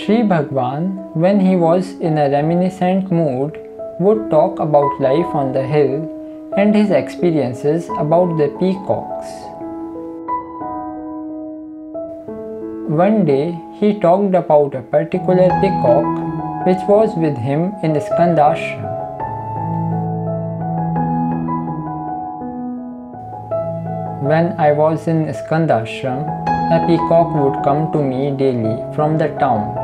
Sri Bhagwan, when he was in a reminiscent mood, would talk about life on the hill and his experiences about the peacocks. One day, he talked about a particular peacock which was with him in Skandashram. When I was in Skandashram, a peacock would come to me daily from the town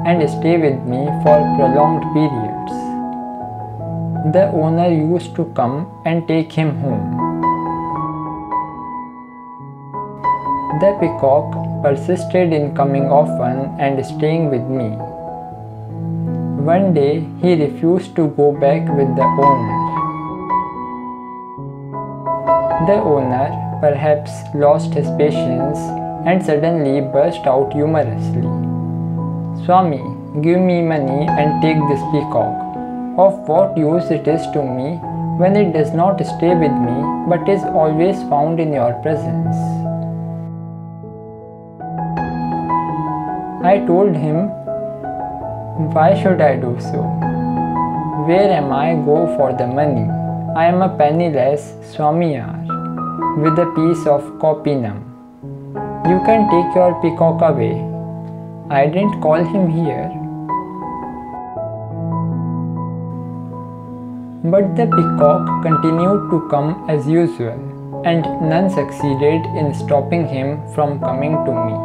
and stay with me for prolonged periods. The owner used to come and take him home. The peacock persisted in coming often and staying with me. One day he refused to go back with the owner. The owner perhaps lost his patience and suddenly burst out humorously. "Swami, give me money and take this peacock. Of what use it is to me when it does not stay with me but is always found in your presence?" I told him, "Why should I do so? Where am I go for the money? I am a penniless Swamiyar with a piece of copinam. You can take your peacock away. I didn't call him here." But the peacock continued to come as usual, and none succeeded in stopping him from coming to me.